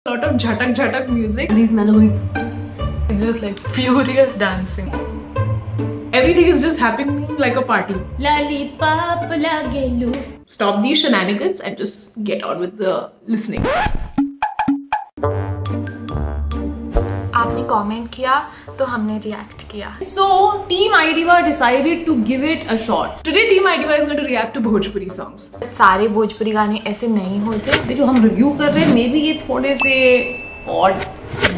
lot of jhatak music. These men are going, it's just like furious dancing. Everything is just happening like a party. Lollipop lagelu. Stop these shenanigans and just get on with the listening. आपने comment किया तो हमने react किया. So Team IDIVA decided to give it a shot. Today Team IDIVA is going to react to Bhojpuri songs. सारे भोजपुरी गाने ऐसे नहीं होते जो हम रिव्यू कर रहे हैं. मे बी ये थोड़े से odd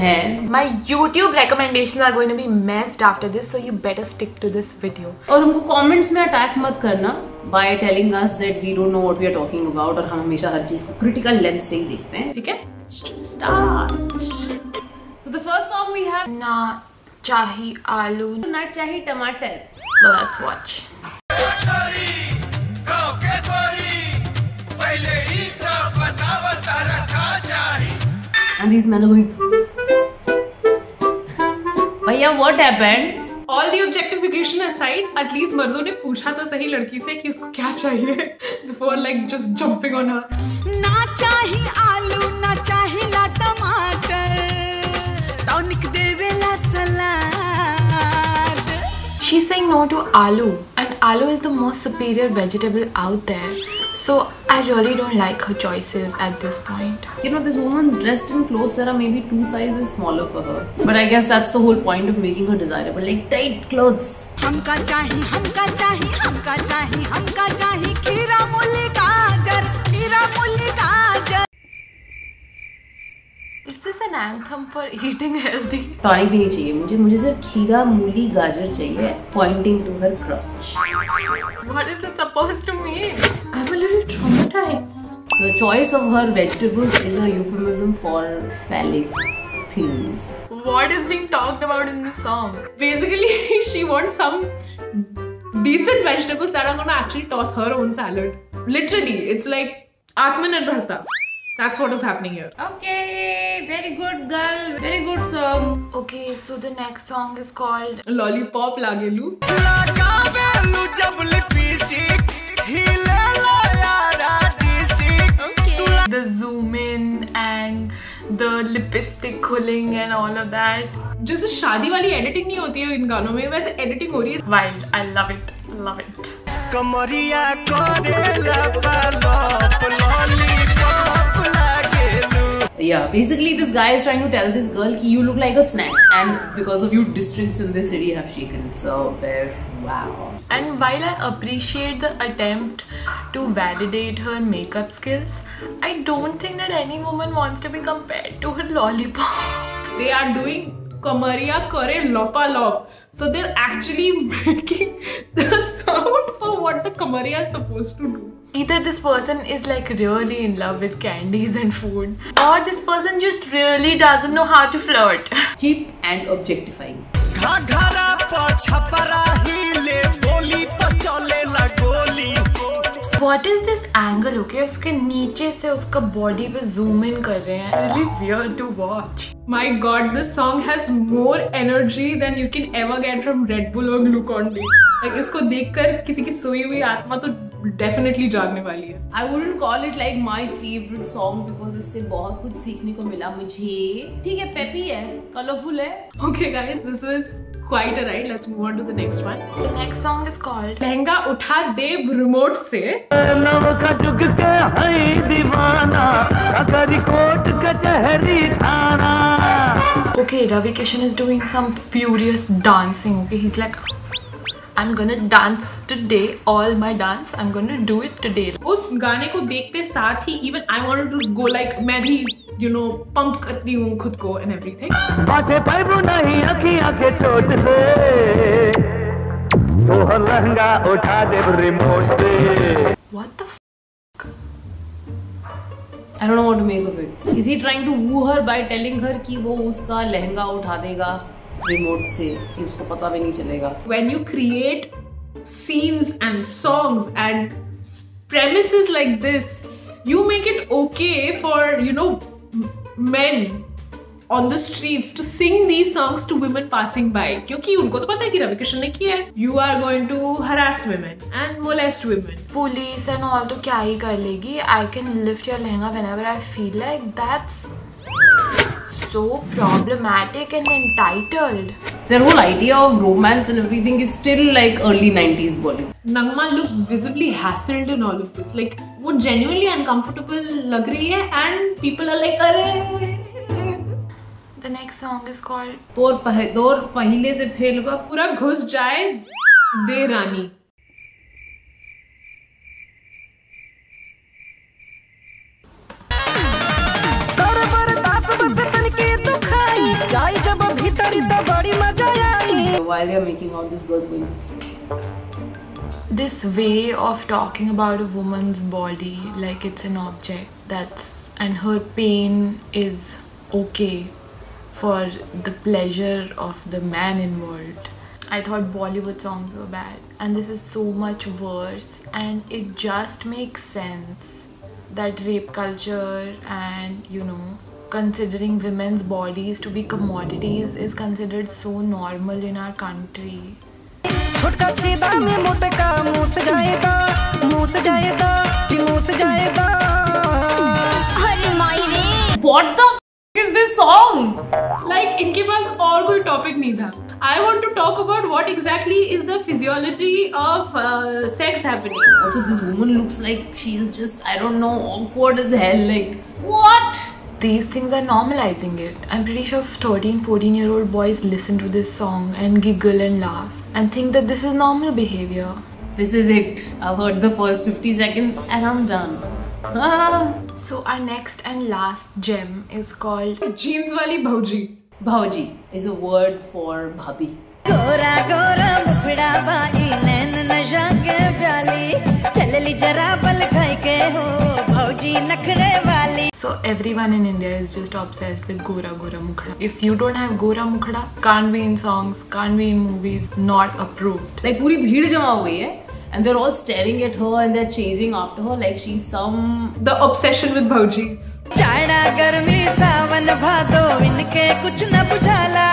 हैं. My YouTube recommendations are going to be messed after this, so you better stick to this video. और हमको comments में अटैक मत करना by telling us that we don't know what we are talking about और हम हमेशा हर चीज को critical lens से ही देखते हैं. ठीक है? Let's just start. So the first song we have ना चाही आलू ना चाही टमाटर. Well, let's watch. And these men are going. भैया what happened? All the objectification aside, at least मर्दों ने पूछा तो सही लड़की से कि उसको क्या चाहिए before like just jumping on her. ना चाही आलू ना चाही ला टमाटर टॉनिक देवेला सलाद. She's saying no to aloo, and aloo is the most superior vegetable out there. So I really don't like her choices at this point. You know, this woman's dressed in clothes that are maybe 2 sizes smaller for her. But I guess that's the whole point of making her desirable, like tight clothes. हमका चाही हमका चाही हमका चाही हमका चाही खीरा मूली गाजर खीरा मूली गाजर. Is this an anthem for eating healthy? पानी भी नहीं चाहिए मुझे सिर्फ खीरा मूली गाजर चाहिए. Pointing to her crotch. What is it supposed to mean? I'm a little traumatized. The choice of her vegetables is a euphemism for phallic things. What is being talked about in this song? Basically, she wants some decent vegetables that are gonna actually toss her own salad. Literally, it's like Atmanirbharta. That's what is happening here. Okay, very good girl, very good song. Okay, so the next song is called Lollipop Lagelu. Okay. The zoom in and the lipstick khulling and all of that. जैसे शादी वाली editing नहीं होती है इन गानों में, वैसे editing हो रही है. Wild, I love it, love it. कमरिया करेला पालोप लॉलीपॉप लागेलू. Yeah, basically this guy is trying to tell this girl कि you look like a snack, and because of you districts in this city have shaken. So wow. And while I appreciate the attempt to validate her makeup skills, I don't think that any woman wants to be compared to her lollipop. They are doing Kamariya Kare Lopa Lop. So they're actually making the sound for what the Kamariya is supposed to do. Either this person is like really in love with candies and food, or this person just really doesn't know how to flirt. Cheap and objectifying. घाघरा प छपरा हिले बोली प चलेला गोली. What is this angle? Okay, उसके नीचे से उसका body पे zoom in कर रहे हैं. Really weird to watch. My God, this song has more energy than you can ever get from Red Bull or Glucon-D. Like इसको देखकर किसी की सोई हुई आत्मा तो definitely जागने वाली है. I wouldn't call it like my favorite song because इससे बहुत कुछ सीखने को मिला मुझे. ठीक है, peppy है, colorful है. Okay guys, this was quite a ride. Let's move on to the next one. The next song is called lehenga उठा दे रिमोट से. Okay, Ravi Kishan is doing some furious dancing. Okay, he's like, I'm gonna dance today, all my dance, I'm gonna do it today. उस गाने को देखते साथ ही even I wanted to go like मैं भी you know pump करती हूँ खुद को and everything. बाजे पाइबो नहीं अखियाँ के चोट से तो लहंगा उठा दे रिमोट से. What the f***? I don't know what to make of it. Is he trying to woo her by telling her कि वो उसका लहंगा उठा देगा रिमोट से कि उसको पता भी नहीं चलेगा? When you create scenes and songs and premises like this, you make it okay for you know men on the streets to sing these songs to women passing by. क्योंकि उनको तो पता है कि रवि किशन ने किया है. You are going to harass women and molest women. Police and all तो क्या ही कर लेगी? I can lift your lehenga whenever I feel like. That's so problematic and entitled. Their whole idea of romance and everything is still like early 90s Bollywood. Nagma looks visibly hassled in all of this. Like, वो genuinely uncomfortable लग रही है and people are like, अरे. The next song is called तोर पहिले से फेलबा पूरा घुस जाए दे रानी. While they are making out, this girl's going. this way of talking about a woman's body like it's an object and her pain is okay for the pleasure of the man involved. I thought Bollywood songs were bad, and this is so much worse, and it just makes sense that rape culture and considering women's bodies to be commodities is considered so normal in our country. छोटका छेदा में मोटका मूस जाएगा कि मूस जाएगा. अरे माई रे, What the f is this song? Like, इनके पास और कोई टॉपिक नहीं था. I want to talk about what exactly is the physiology of sex happening. Also, this woman looks like she's just, I don't know, awkward as hell. Like, what? These things are normalizing it. I'm pretty sure 13-14-year-old boys listen to this song and giggle and laugh and think that this is normal behavior. This is it. I've heard the first 50 seconds and I'm done. Ah. So our next and last gem is called Jeans वाली भौजी. Bhauji is a word for bhabhi. Gora Gora मुखड़ा by नैन नशा के प्याली चलली जरा बल खाई के हो भौजी नखरे वाली. So everyone in India is just obsessed with Gora Gora Mukhda. If you don't have Gora Mukhda, can't be in songs, can't be in movies, not approved. Like पूरी भीड़ जमा हो गई है and they're all staring at her and they're chasing after her like she's some. The obsession with भौजीs. जाड़ा गर्मी सावन भादो इनके कुछ न बुझाला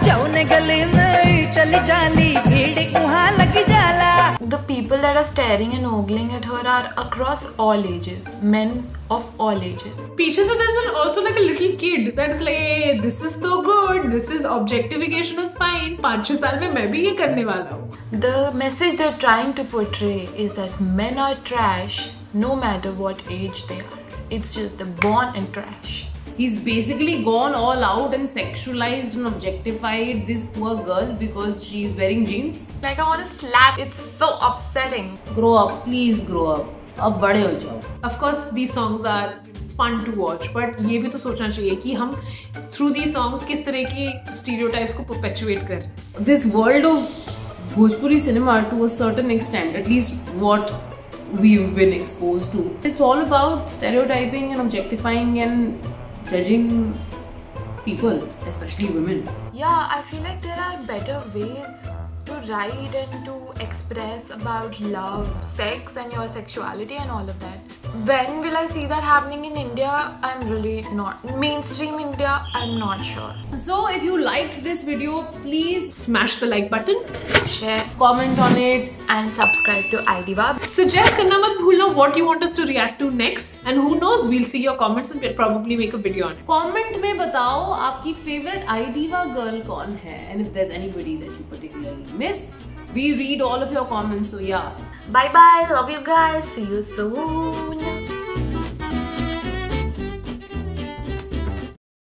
जौन गली में चली जाली भीड़ वहाँ लग जाला. The people that are staring and ogling at her are across all ages, men of all ages. पीछे से there's also like a little kid that is like, hey, this is so good, this is objectification is fine. 5-6 साल में मैं भी ये करने वाला हूँ. The message they're trying to portray is that men are trash no matter what age they are. It's just they're born and trash. He's basically gone all out and sexualized and objectified this poor girl because she's wearing jeans. Like, I want to slap. It's so upsetting. Grow up, please grow up. अब बड़े हो जाओ. Of course, these songs are fun to watch, but ये भी तो सोचना चाहिए कि हम through these songs किस तरह के stereotypes को perpetuate कर. This world of Bhojpuri cinema, to a certain extent, at least what we've been exposed to, it's all about stereotyping and objectifying and judging people, especially women. Yeah, I feel like there are better ways to write and to express about love, sex and your sexuality and all of that. When will I see that happening in India? I'm really not. Mainstream India, I'm not sure. So if you liked this video, please Smash the like button. Share comment on it and subscribe to IDVAB. Suggest करना मत भूलना what you want us to react to next, and who knows, we'll see your comments and we'll probably make a video on it. comment में बताओ आपकी favorite IDVA girl कौन है, and if there's anybody that you particularly miss. We read all of your comments, so yeah. Bye bye. Love you guys. See you soon.